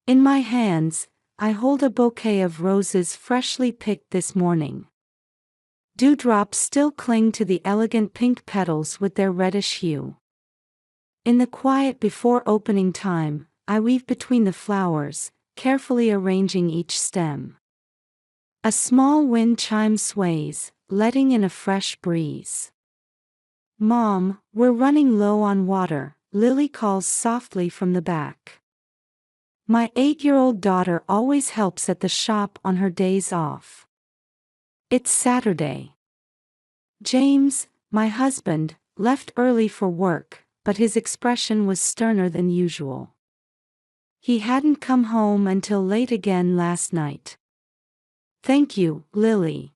In my hands, I hold a bouquet of roses freshly picked this morning. Dewdrops still cling to the elegant pink petals with their reddish hue. In the quiet before opening time, I weave between the flowers, carefully arranging each stem. A small wind chime sways, letting in a fresh breeze. "Mom, we're running low on water," Lily calls softly from the back. My 8-year-old daughter always helps at the shop on her days off. It's Saturday. James, my husband, left early for work, but his expression was sterner than usual. He hadn't come home until late again last night. "Thank you, Lily.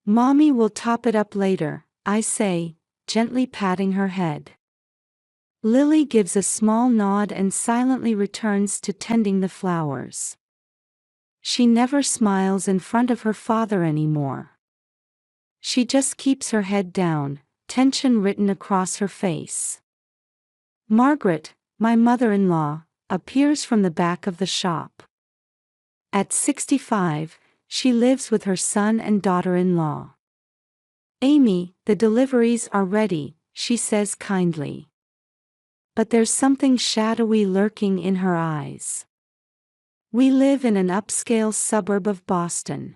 Mommy will top it up later," I say, gently patting her head. Lily gives a small nod and silently returns to tending the flowers. She never smiles in front of her father anymore. She just keeps her head down, tension written across her face. Margaret, my mother-in-law, appears from the back of the shop. At 65, she lives with her son and daughter-in-law. "Amy, the deliveries are ready," she says kindly. But there's something shadowy lurking in her eyes. We live in an upscale suburb of Boston.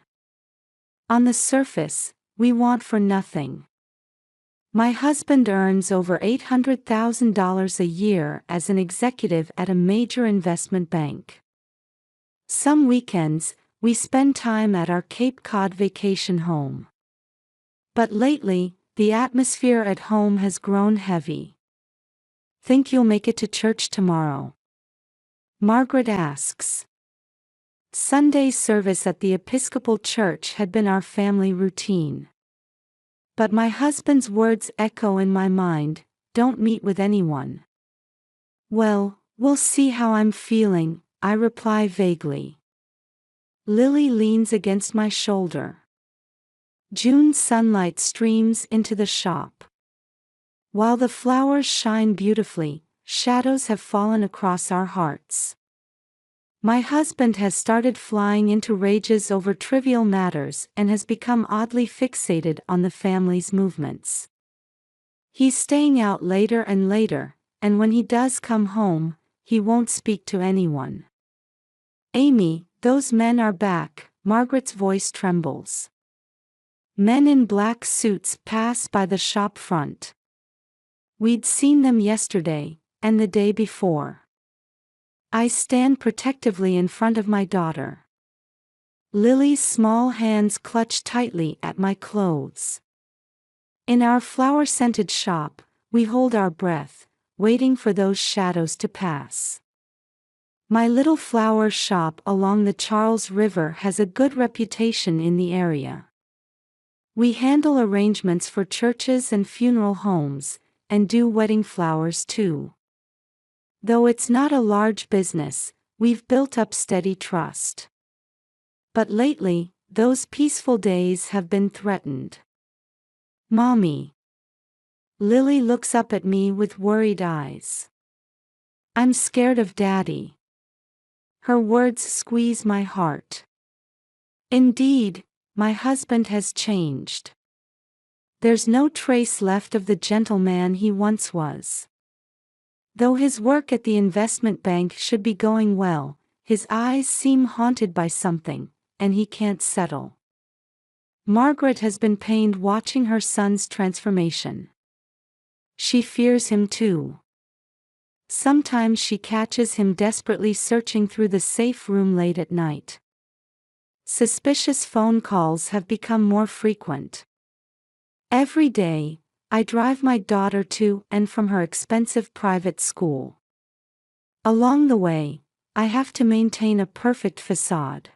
On the surface, we want for nothing. My husband earns over $800,000 a year as an executive at a major investment bank. Some weekends, we spend time at our Cape Cod vacation home. But lately, the atmosphere at home has grown heavy. "Think you'll make it to church tomorrow?" Margaret asks. Sunday service at the Episcopal Church had been our family routine. But my husband's words echo in my mind, "Don't meet with anyone." "Well, we'll see how I'm feeling," I reply vaguely. Lily leans against my shoulder. June sunlight streams into the shop. While the flowers shine beautifully, shadows have fallen across our hearts. My husband has started flying into rages over trivial matters and has become oddly fixated on the family's movements. He's staying out later and later, and when he does come home, he won't speak to anyone. "Amy, those men are back," Margaret's voice trembles. Men in black suits pass by the shop front. We'd seen them yesterday, and the day before. I stand protectively in front of my daughter. Lily's small hands clutch tightly at my clothes. In our flower-scented shop, we hold our breath, waiting for those shadows to pass. My little flower shop along the Charles River has a good reputation in the area. We handle arrangements for churches and funeral homes, and do wedding flowers too. Though it's not a large business, we've built up steady trust. But lately, those peaceful days have been threatened. "Mommy." Lily looks up at me with worried eyes. "I'm scared of Daddy." Her words squeeze my heart. Indeed, my husband has changed. There's no trace left of the gentleman he once was. Though his work at the investment bank should be going well, his eyes seem haunted by something, and he can't settle. Margaret has been pained watching her son's transformation. She fears him too. Sometimes she catches him desperately searching through the safe room late at night. Suspicious phone calls have become more frequent. Every day, I drive my daughter to and from her expensive private school. Along the way, I have to maintain a perfect facade.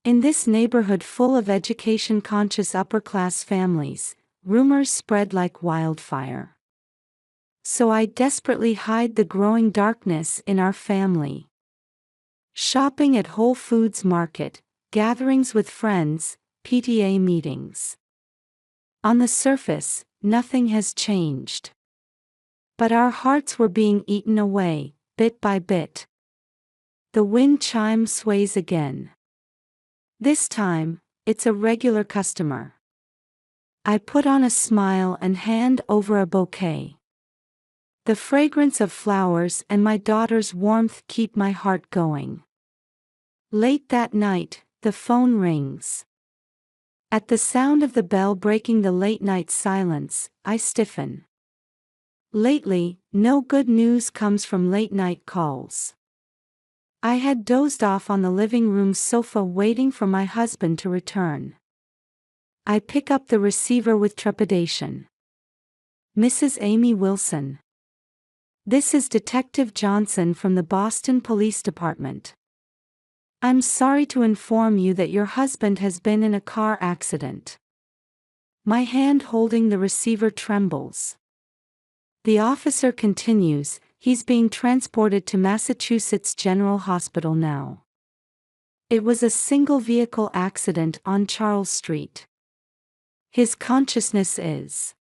In this neighborhood full of education-conscious upper-class families, rumors spread like wildfire. So I desperately hide the growing darkness in our family. Shopping at Whole Foods Market, gatherings with friends, PTA meetings. On the surface, nothing has changed. But our hearts were being eaten away, bit by bit. The wind chime sways again. This time, it's a regular customer. I put on a smile and hand over a bouquet. The fragrance of flowers and my daughter's warmth keep my heart going. Late that night, the phone rings. At the sound of the bell breaking the late-night silence, I stiffen. Lately, no good news comes from late-night calls. I had dozed off on the living room sofa waiting for my husband to return. I pick up the receiver with trepidation. Mrs. Amy Wilson. This is Detective Johnson from the Boston Police Department. I'm sorry to inform you that your husband has been in a car accident. My hand holding the receiver trembles. The officer continues, he's being transported to Massachusetts General Hospital now. It was a single-vehicle accident on Charles Street. His consciousness is.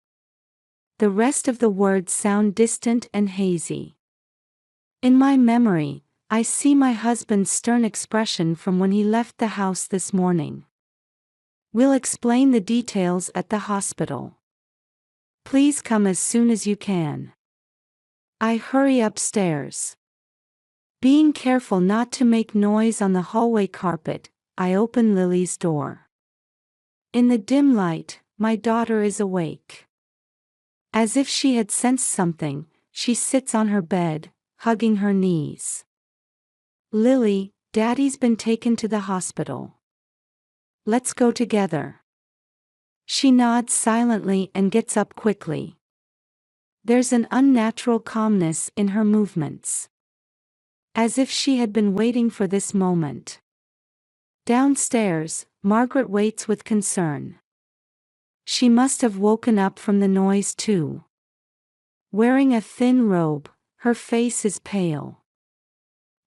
The rest of the words sound distant and hazy. In my memory, I see my husband's stern expression from when he left the house this morning. We'll explain the details at the hospital. Please come as soon as you can. I hurry upstairs. Being careful not to make noise on the hallway carpet, I open Lily's door. In the dim light, my daughter is awake. As if she had sensed something, she sits on her bed, hugging her knees. Lily, Daddy's been taken to the hospital. Let's go together. She nods silently and gets up quickly. There's an unnatural calmness in her movements. As if she had been waiting for this moment. Downstairs, Margaret waits with concern. She must have woken up from the noise too. Wearing a thin robe, her face is pale.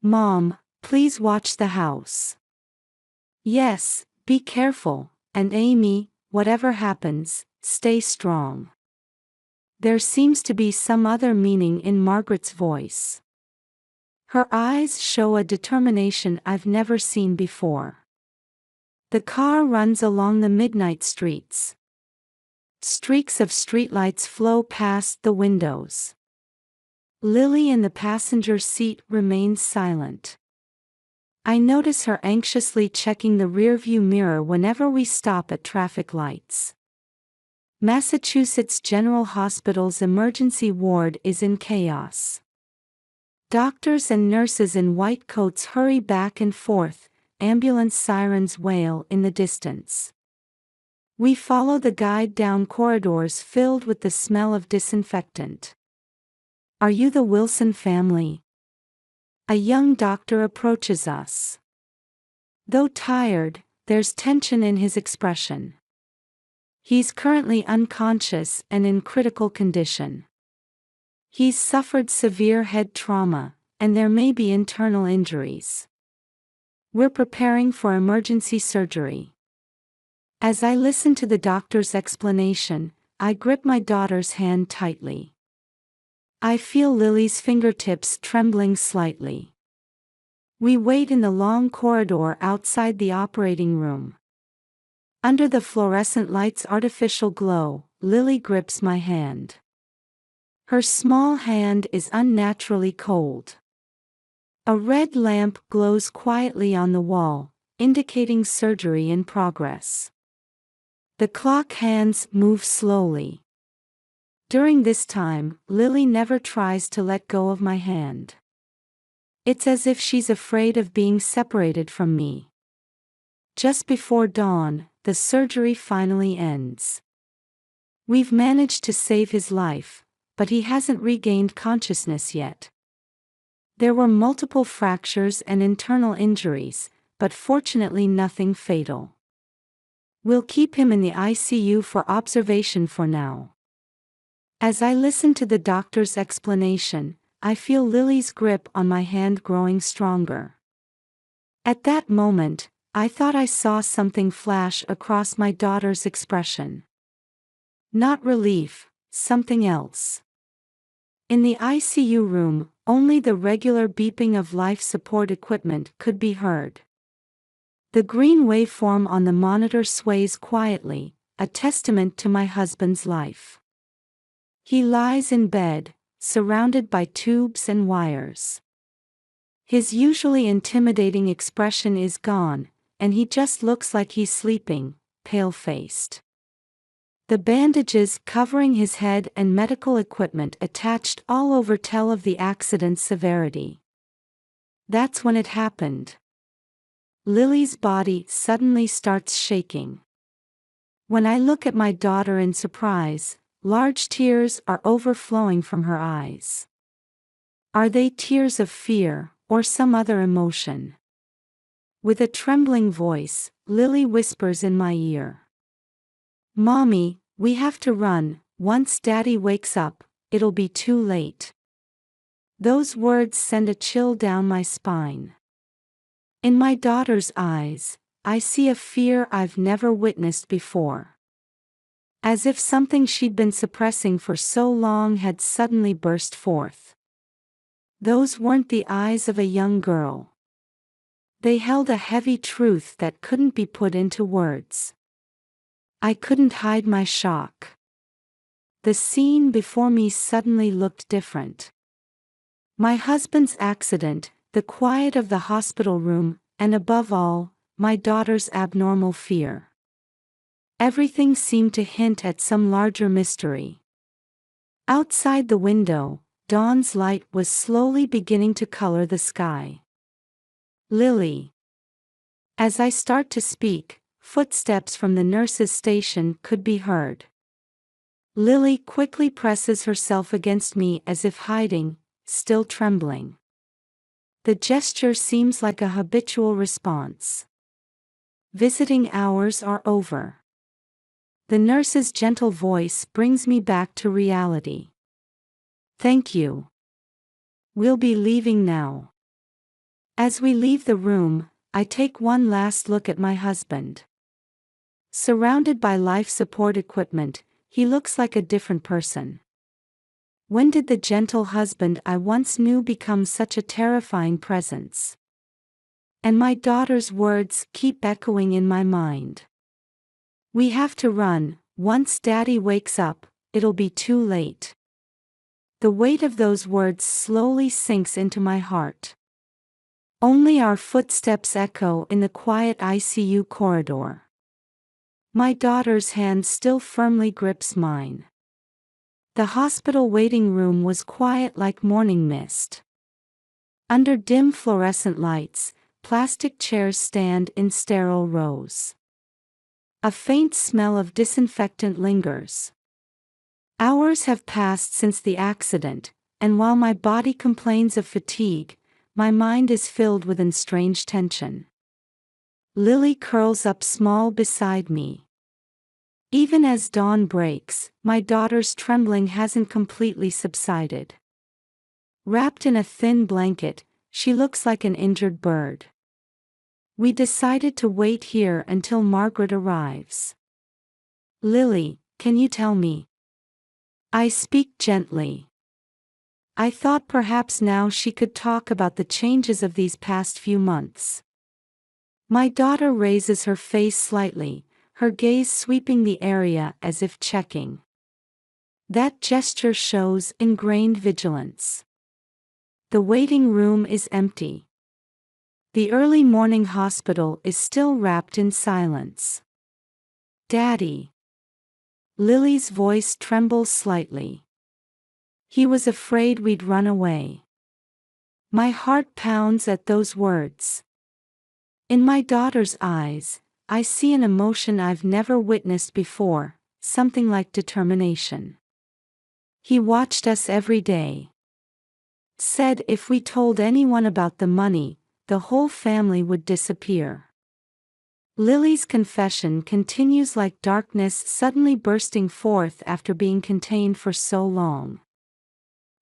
Mom, please watch the house. Yes, be careful, and Amy, whatever happens, stay strong. There seems to be some other meaning in Margaret's voice. Her eyes show a determination I've never seen before. The car runs along the midnight streets. Streaks of streetlights flow past the windows. Lily in the passenger seat remains silent. I notice her anxiously checking the rearview mirror whenever we stop at traffic lights. Massachusetts General Hospital's emergency ward is in chaos. Doctors and nurses in white coats hurry back and forth, ambulance sirens wail in the distance. We follow the guide down corridors filled with the smell of disinfectant. Are you the Wilson family? A young doctor approaches us. Though tired, there's tension in his expression. He's currently unconscious and in critical condition. He's suffered severe head trauma, and there may be internal injuries. We're preparing for emergency surgery. As I listen to the doctor's explanation, I grip my daughter's hand tightly. I feel Lily's fingertips trembling slightly. We wait in the long corridor outside the operating room. Under the fluorescent light's artificial glow, Lily grips my hand. Her small hand is unnaturally cold. A red lamp glows quietly on the wall, indicating surgery in progress. The clock hands move slowly. During this time, Lily never tries to let go of my hand. It's as if she's afraid of being separated from me. Just before dawn, the surgery finally ends. We've managed to save his life, but he hasn't regained consciousness yet. There were multiple fractures and internal injuries, but fortunately nothing fatal. We'll keep him in the ICU for observation for now. As I listen to the doctor's explanation, I feel Lily's grip on my hand growing stronger. At that moment, I thought I saw something flash across my daughter's expression. Not relief, something else. In the ICU room, only the regular beeping of life support equipment could be heard. The green waveform on the monitor sways quietly, a testament to my husband's life. He lies in bed, surrounded by tubes and wires. His usually intimidating expression is gone, and he just looks like he's sleeping, pale-faced. The bandages covering his head and medical equipment attached all over tell of the accident's severity. That's when it happened. Lily's body suddenly starts shaking. When I look at my daughter in surprise, large tears are overflowing from her eyes. Are they tears of fear, or some other emotion? With a trembling voice, Lily whispers in my ear. "Mommy, we have to run. Once Daddy wakes up, it'll be too late." Those words send a chill down my spine. In my daughter's eyes, I see a fear I've never witnessed before. As if something she'd been suppressing for so long had suddenly burst forth. Those weren't the eyes of a young girl. They held a heavy truth that couldn't be put into words. I couldn't hide my shock. The scene before me suddenly looked different. My husband's accident, the quiet of the hospital room, and above all, my daughter's abnormal fear. Everything seemed to hint at some larger mystery. Outside the window, dawn's light was slowly beginning to color the sky. Lily. As I start to speak, footsteps from the nurse's station could be heard. Lily quickly presses herself against me as if hiding, still trembling. The gesture seems like a habitual response. Visiting hours are over. The nurse's gentle voice brings me back to reality. "Thank you. We'll be leaving now." As we leave the room, I take one last look at my husband. Surrounded by life support equipment, he looks like a different person. When did the gentle husband I once knew become such a terrifying presence? And my daughter's words keep echoing in my mind. "We have to run. Once Daddy wakes up, it'll be too late." The weight of those words slowly sinks into my heart. Only our footsteps echo in the quiet ICU corridor. My daughter's hand still firmly grips mine. The hospital waiting room was quiet like morning mist. Under dim fluorescent lights, plastic chairs stand in sterile rows. A faint smell of disinfectant lingers. Hours have passed since the accident, and while my body complains of fatigue, my mind is filled with strange tension. Lily curls up small beside me. Even as dawn breaks, my daughter's trembling hasn't completely subsided. Wrapped in a thin blanket, she looks like an injured bird. We decided to wait here until Margaret arrives. "Lily, can you tell me?" I speak gently. I thought perhaps now she could talk about the changes of these past few months. My daughter raises her face slightly, her gaze sweeping the area as if checking. That gesture shows ingrained vigilance. The waiting room is empty. The early morning hospital is still wrapped in silence. "Daddy." Lily's voice trembles slightly. "He was afraid we'd run away." My heart pounds at those words. In my daughter's eyes, I see an emotion I've never witnessed before, something like determination. "He watched us every day. Said if we told anyone about the money, the whole family would disappear." Lily's confession continues like darkness suddenly bursting forth after being contained for so long.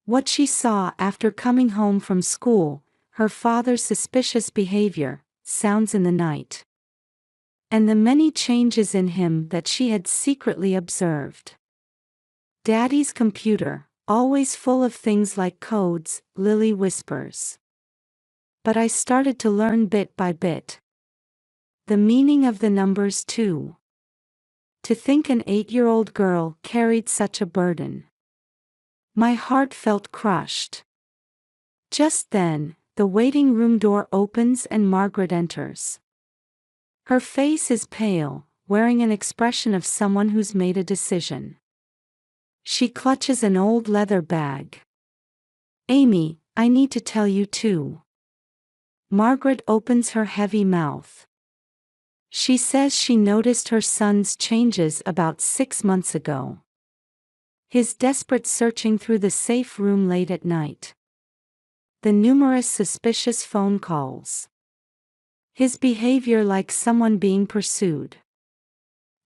What she saw after coming home from school, her father's suspicious behavior, sounds in the night. And the many changes in him that she had secretly observed. Daddy's computer, always full of things like codes, Lily whispers. But I started to learn bit by bit. The meaning of the numbers too. To think an 8-year-old girl carried such a burden. My heart felt crushed. Just then, the waiting room door opens and Margaret enters. Her face is pale, wearing an expression of someone who's made a decision. She clutches an old leather bag. "Amy, I need to tell you too." Margaret opens her heavy mouth. She says she noticed her son's changes about 6 months ago. His desperate searching through the safe room late at night. The numerous suspicious phone calls. His behavior like someone being pursued.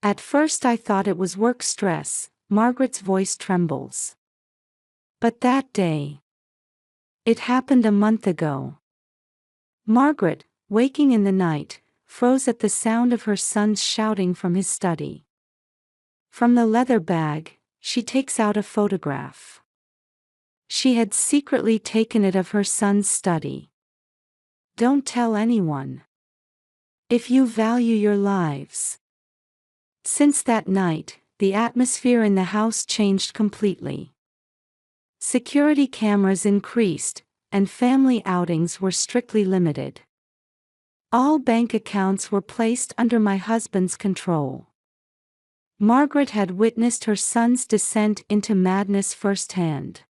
At first I thought it was work stress, Margaret's voice trembles. But that day. It happened a month ago. Margaret, waking in the night, froze at the sound of her son's shouting from his study. From the leather bag, she takes out a photograph. She had secretly taken it of her son's study. "Don't tell anyone. If you value your lives." Since that night, the atmosphere in the house changed completely. Security cameras increased, and family outings were strictly limited. All bank accounts were placed under my husband's control. Margaret had witnessed her son's descent into madness firsthand.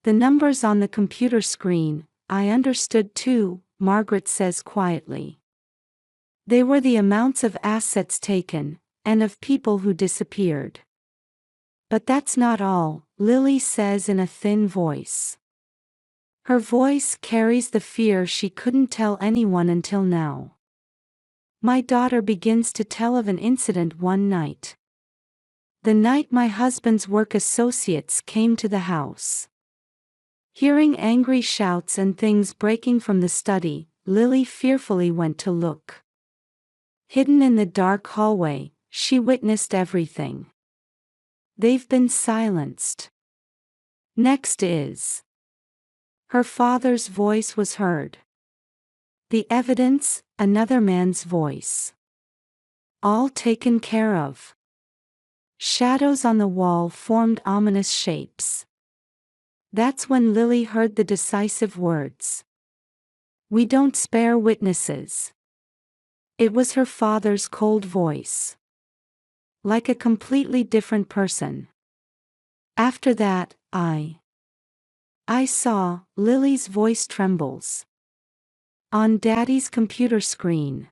The numbers on the computer screen, I understood too, Margaret says quietly. They were the amounts of assets taken, and of people who disappeared. "But that's not all," Lily says in a thin voice. Her voice carries the fear she couldn't tell anyone until now. My daughter begins to tell of an incident one night. The night my husband's work associates came to the house. Hearing angry shouts and things breaking from the study, Lily fearfully went to look. Hidden in the dark hallway, she witnessed everything. "They've been silenced." Next is. Her father's voice was heard. The evidence, another man's voice. All taken care of. Shadows on the wall formed ominous shapes. That's when Lily heard the decisive words. "We don't spare witnesses." It was her father's cold voice. Like a completely different person. After that, I saw, Lily's voice trembles. On Daddy's computer screen.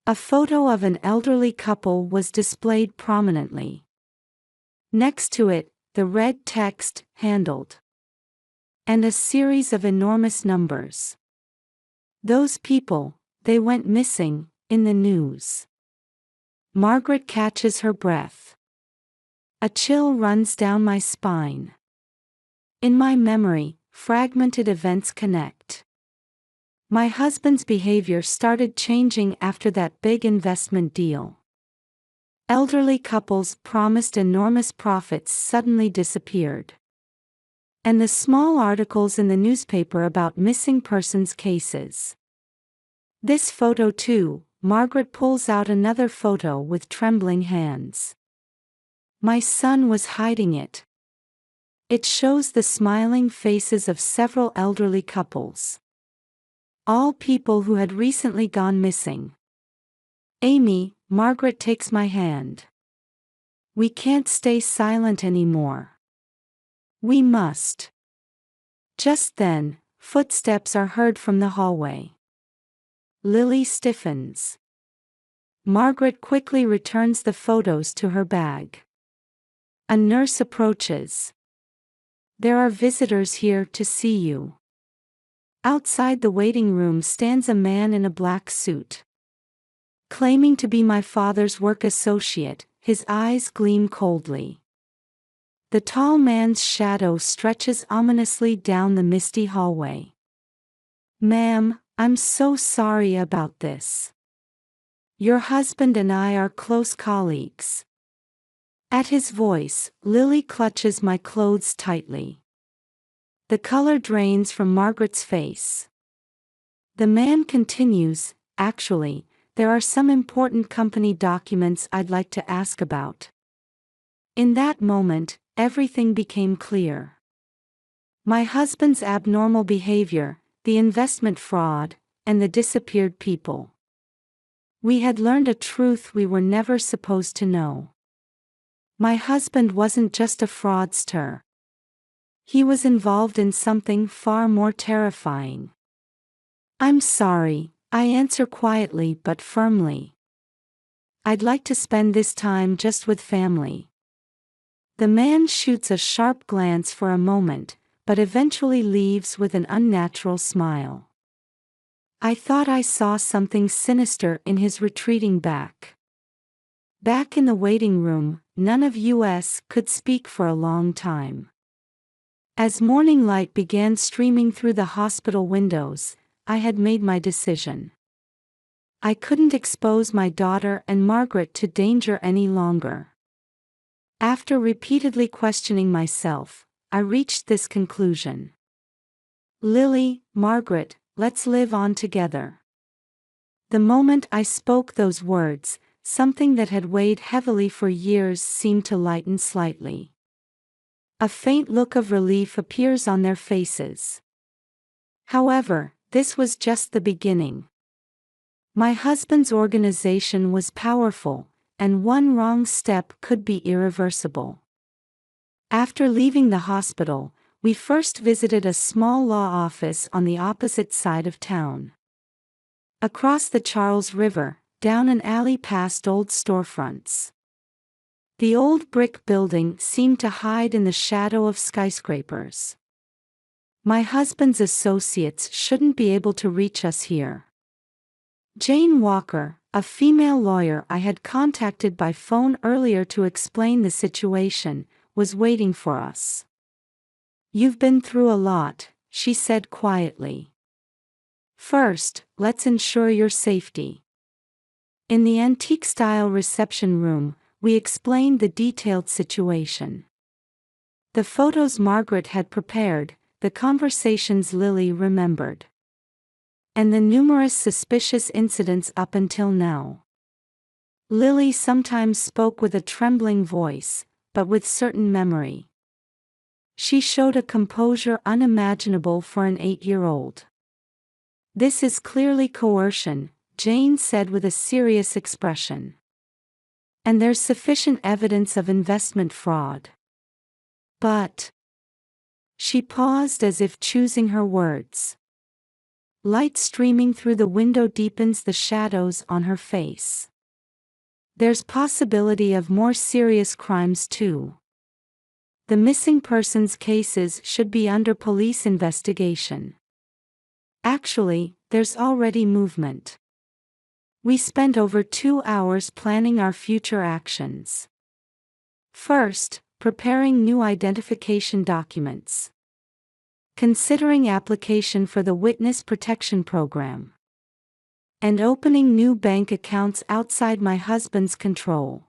A photo of an elderly couple was displayed prominently. Next to it, the red text, "Handled." And a series of enormous numbers. Those people, they went missing, in the news. Margaret catches her breath. A chill runs down my spine. In my memory, fragmented events connect. My husband's behavior started changing after that big investment deal. Elderly couples promised enormous profits suddenly disappeared. And the small articles in the newspaper about missing persons cases. This photo too, Margaret pulls out another photo with trembling hands. My son was hiding it. It shows the smiling faces of several elderly couples. All people who had recently gone missing. "Amy," Margaret takes my hand. "We can't stay silent anymore. We must." Just then, footsteps are heard from the hallway. Lily stiffens. Margaret quickly returns the photos to her bag. A nurse approaches. "There are visitors here to see you." Outside the waiting room stands a man in a black suit. Claiming to be my father's work associate, his eyes gleam coldly. The tall man's shadow stretches ominously down the misty hallway. "Ma'am, I'm so sorry about this. Your husband and I are close colleagues. At his voice, Lily clutches my clothes tightly. The color drains from Margaret's face. The man continues, "Actually, there are some important company documents I'd like to ask about." In that moment, everything became clear. My husband's abnormal behavior, the investment fraud, and the disappeared people. We had learned a truth we were never supposed to know. My husband wasn't just a fraudster. He was involved in something far more terrifying. "I'm sorry," I answer quietly but firmly. "I'd like to spend this time just with family." The man shoots a sharp glance for a moment, but eventually leaves with an unnatural smile. I thought I saw something sinister in his retreating back. Back in the waiting room, none of us could speak for a long time. As morning light began streaming through the hospital windows, I had made my decision. I couldn't expose my daughter and Margaret to danger any longer. After repeatedly questioning myself, I reached this conclusion. "Lily, Margaret, let's live on together." The moment I spoke those words, something that had weighed heavily for years seemed to lighten slightly. A faint look of relief appears on their faces. However, this was just the beginning. My husband's organization was powerful, and one wrong step could be irreversible. After leaving the hospital, we first visited a small law office on the opposite side of town. Across the Charles River, down an alley past old storefronts. The old brick building seemed to hide in the shadow of skyscrapers. My husband's associates shouldn't be able to reach us here. Jane Walker, a female lawyer I had contacted by phone earlier to explain the situation, was waiting for us. "You've been through a lot," she said quietly. "First, let's ensure your safety." In the antique-style reception room, we explained the detailed situation. The photos Margaret had prepared, the conversations Lily remembered, and the numerous suspicious incidents up until now. Lily sometimes spoke with a trembling voice, but with certain memory. She showed a composure unimaginable for an 8-year-old. "This is clearly coercion," Jane said with a serious expression. "And there's sufficient evidence of investment fraud." But she paused as if choosing her words. Light streaming through the window deepens the shadows on her face. "There's possibility of more serious crimes too. The missing persons cases should be under police investigation. Actually, there's already movement. We spent over 2 hours planning our future actions. First, preparing new identification documents. Considering application for the Witness Protection Program. And opening new bank accounts outside my husband's control.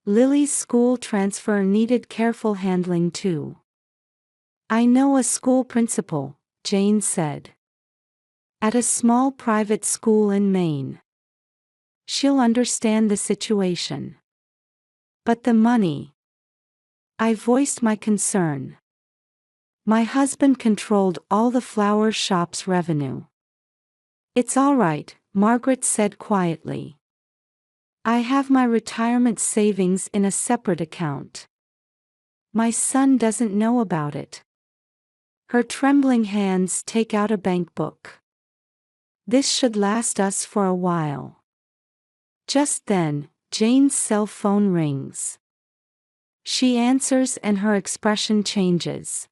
Lily's school transfer needed careful handling too. "I know a school principal," Jane said. "At a small private school in Maine. She'll understand the situation." "But the money?" I voiced my concern. My husband controlled all the flower shop's revenue. "It's all right," Margaret said quietly. "I have my retirement savings in a separate account. My son doesn't know about it." Her trembling hands take out a bank book. "This should last us for a while." Just then, Jane's cell phone rings. She answers and her expression changes.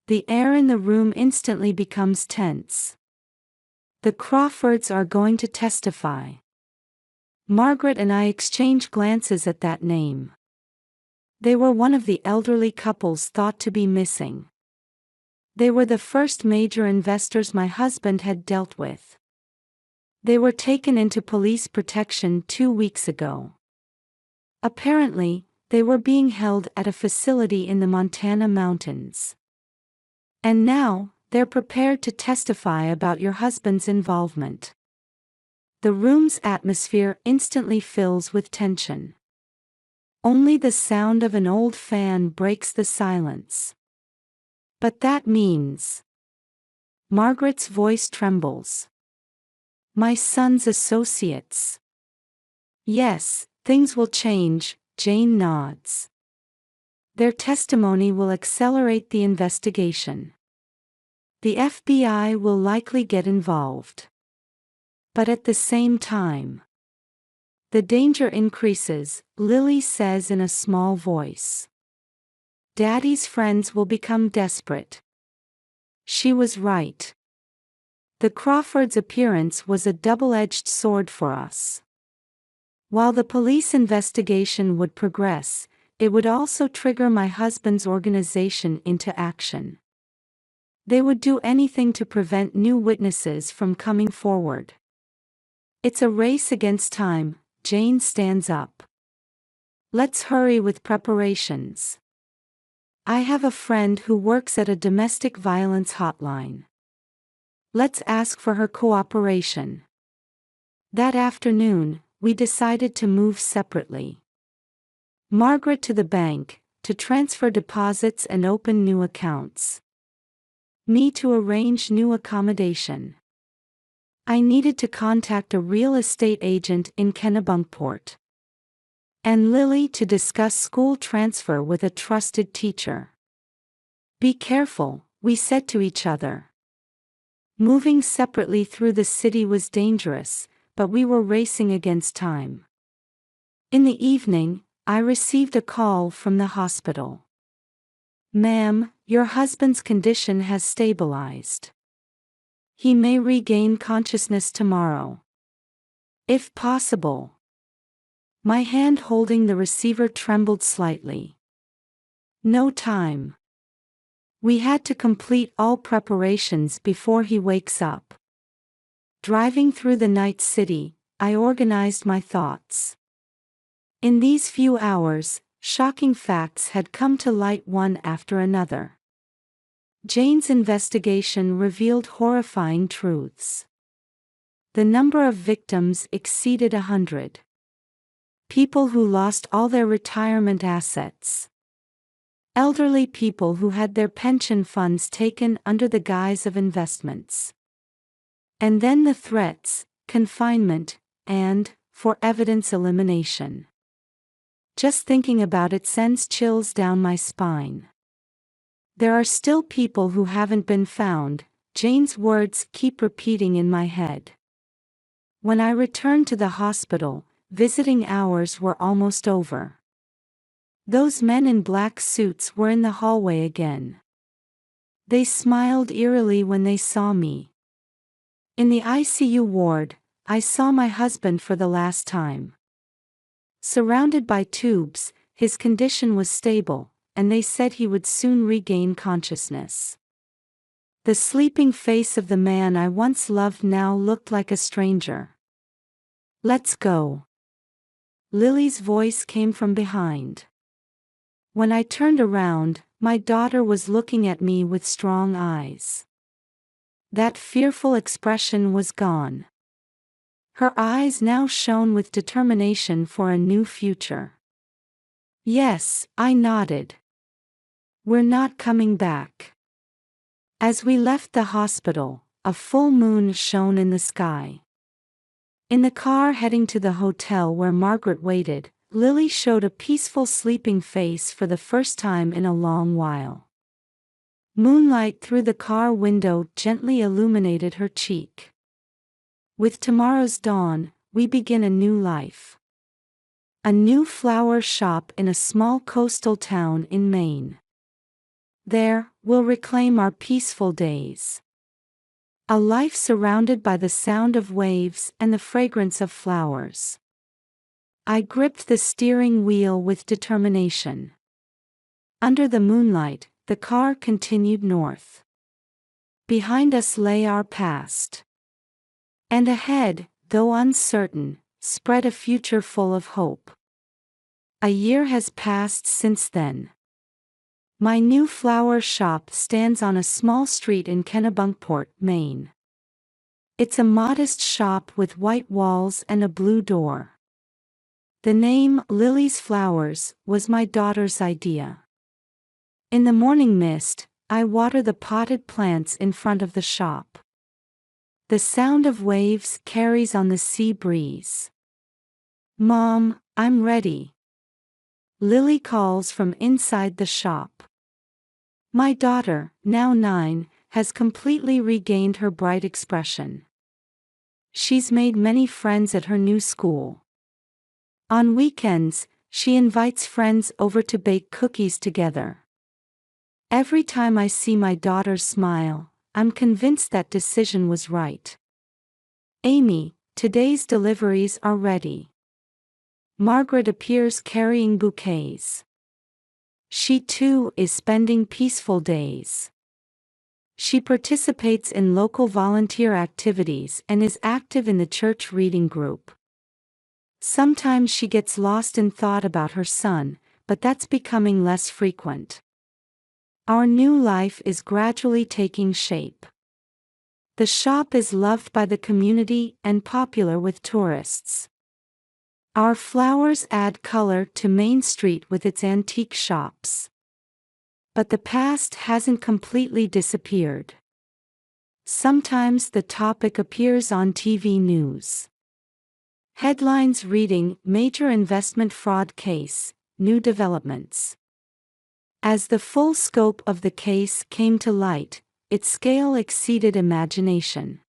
The air in the room instantly becomes tense. "The Crawfords are going to testify." Margaret and I exchange glances at that name. They were one of the elderly couples thought to be missing. They were the first major investors my husband had dealt with. They were taken into police protection 2 weeks ago. Apparently, they were being held at a facility in the Montana mountains. And now, they're prepared to testify about your husband's involvement. The room's atmosphere instantly fills with tension. Only the sound of an old fan breaks the silence. But that means... Margaret's voice trembles. My son's associates. Yes, things will change, Jane nods. Their testimony will accelerate the investigation. The FBI will likely get involved. But at the same time, the danger increases, Lily says in a small voice. Daddy's friends will become desperate. She was right. The Crawfords' appearance was a double-edged sword for us. While the police investigation would progress, it would also trigger my husband's organization into action. They would do anything to prevent new witnesses from coming forward. It's a race against time. Jane stands up. Let's hurry with preparations. I have a friend who works at a domestic violence hotline. Let's ask for her cooperation. That afternoon, we decided to move separately. Margaret to the bank, to transfer deposits and open new accounts. Me to arrange new accommodation. I needed to contact a real estate agent in Kennebunkport. And Lily to discuss school transfer with a trusted teacher. Be careful, we said to each other. Moving separately through the city was dangerous, but we were racing against time. In the evening, I received a call from the hospital. Ma'am, your husband's condition has stabilized. He may regain consciousness tomorrow. If possible. My hand holding the receiver trembled slightly. No time. We had to complete all preparations before he wakes up. Driving through the night city, I organized my thoughts. In these few hours, shocking facts had come to light one after another. Jane's investigation revealed horrifying truths. The number of victims exceeded 100. People who lost all their retirement assets. Elderly people who had their pension funds taken under the guise of investments. And then the threats, confinement, and, for evidence elimination. Just thinking about it sends chills down my spine. There are still people who haven't been found, Jane's words keep repeating in my head. When I returned to the hospital, visiting hours were almost over. Those men in black suits were in the hallway again. They smiled eerily when they saw me. In the ICU ward, I saw my husband for the last time. Surrounded by tubes, his condition was stable, and they said he would soon regain consciousness. The sleeping face of the man I once loved now looked like a stranger. Let's go. Lily's voice came from behind. When I turned around, my daughter was looking at me with strong eyes. That fearful expression was gone. Her eyes now shone with determination for a new future. Yes, I nodded. We're not coming back. As we left the hospital, a full moon shone in the sky. In the car heading to the hotel where Margaret waited, Lily showed a peaceful sleeping face for the first time in a long while. Moonlight through the car window gently illuminated her cheek. With tomorrow's dawn, we begin a new life. A new flower shop in a small coastal town in Maine. There, we'll reclaim our peaceful days. A life surrounded by the sound of waves and the fragrance of flowers. I gripped the steering wheel with determination. Under the moonlight, the car continued north. Behind us lay our past. And ahead, though uncertain, spread a future full of hope. A year has passed since then. My new flower shop stands on a small street in Kennebunkport, Maine. It's a modest shop with white walls and a blue door. The name Lily's Flowers was my daughter's idea. In the morning mist, I water the potted plants in front of the shop. The sound of waves carries on the sea breeze. "Mom, I'm ready," Lily calls from inside the shop. My daughter, now 9, has completely regained her bright expression. She's made many friends at her new school. On weekends, she invites friends over to bake cookies together. Every time I see my daughter smile, I'm convinced that decision was right. "Amy, today's deliveries are ready." Margaret appears carrying bouquets. She too is spending peaceful days. She participates in local volunteer activities and is active in the church reading group. Sometimes she gets lost in thought about her son, but that's becoming less frequent. Our new life is gradually taking shape. The shop is loved by the community and popular with tourists. Our flowers add color to Main Street with its antique shops. But the past hasn't completely disappeared. Sometimes the topic appears on TV news. Headlines reading, "Major investment fraud case, new developments." As the full scope of the case came to light, its scale exceeded imagination.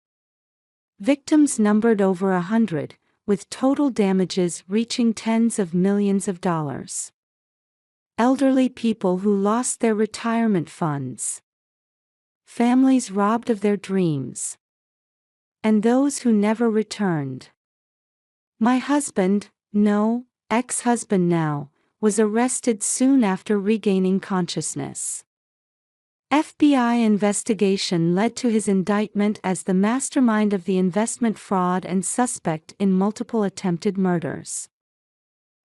Victims numbered over 100, with total damages reaching tens of millions of dollars. Elderly people who lost their retirement funds. Families robbed of their dreams. And those who never returned. My husband, no, ex-husband now, was arrested soon after regaining consciousness. FBI investigation led to his indictment as the mastermind of the investment fraud and suspect in multiple attempted murders.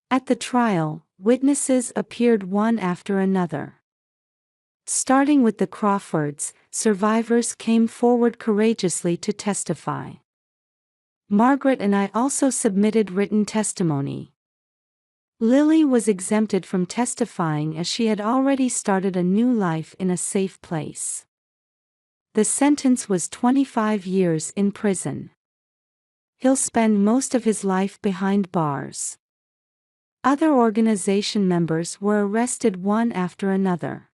At the trial, witnesses appeared one after another. Starting with the Crawfords, survivors came forward courageously to testify. Margaret and I also submitted written testimony. Lily was exempted from testifying as she had already started a new life in a safe place. The sentence was 25 years in prison. He'll spend most of his life behind bars. Other organization members were arrested one after another.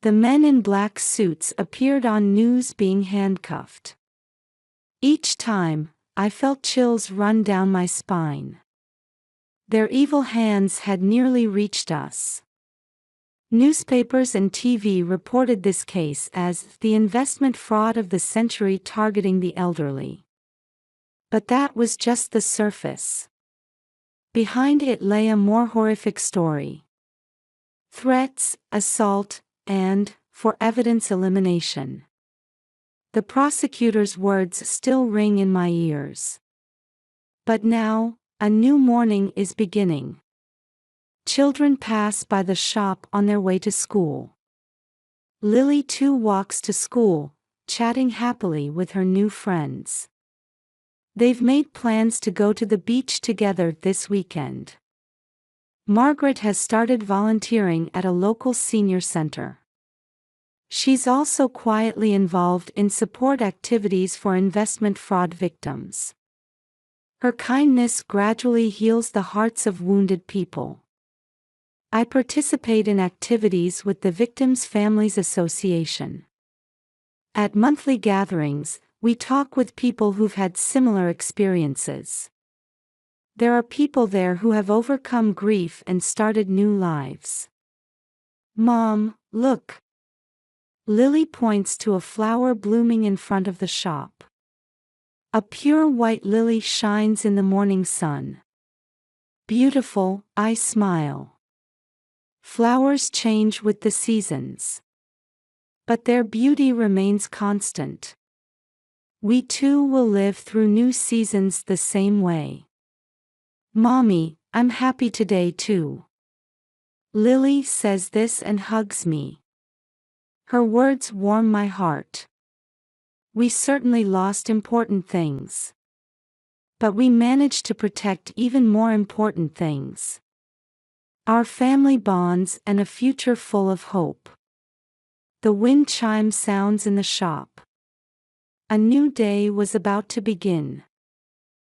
The men in black suits appeared on news being handcuffed. Each time, I felt chills run down my spine. Their evil hands had nearly reached us. Newspapers and TV reported this case as the investment fraud of the century targeting the elderly. But that was just the surface. Behind it lay a more horrific story. Threats, assault, and, for evidence elimination. The prosecutor's words still ring in my ears. But now, a new morning is beginning. Children pass by the shop on their way to school. Lily too walks to school, chatting happily with her new friends. They've made plans to go to the beach together this weekend. Margaret has started volunteering at a local senior center. She's also quietly involved in support activities for investment fraud victims. Her kindness gradually heals the hearts of wounded people. I participate in activities with the Victims' Families Association. At monthly gatherings, we talk with people who've had similar experiences. There are people there who have overcome grief and started new lives. "Mom, look." Lily points to a flower blooming in front of the shop. A pure white lily shines in the morning sun. "Beautiful," I smile. Flowers change with the seasons. But their beauty remains constant. We too will live through new seasons the same way. "Mommy, I'm happy today too. Lily says this and hugs me. Her words warm my heart. We certainly lost important things. But we managed to protect even more important things. Our family bonds and a future full of hope. The wind chime sounds in the shop. A new day was about to begin.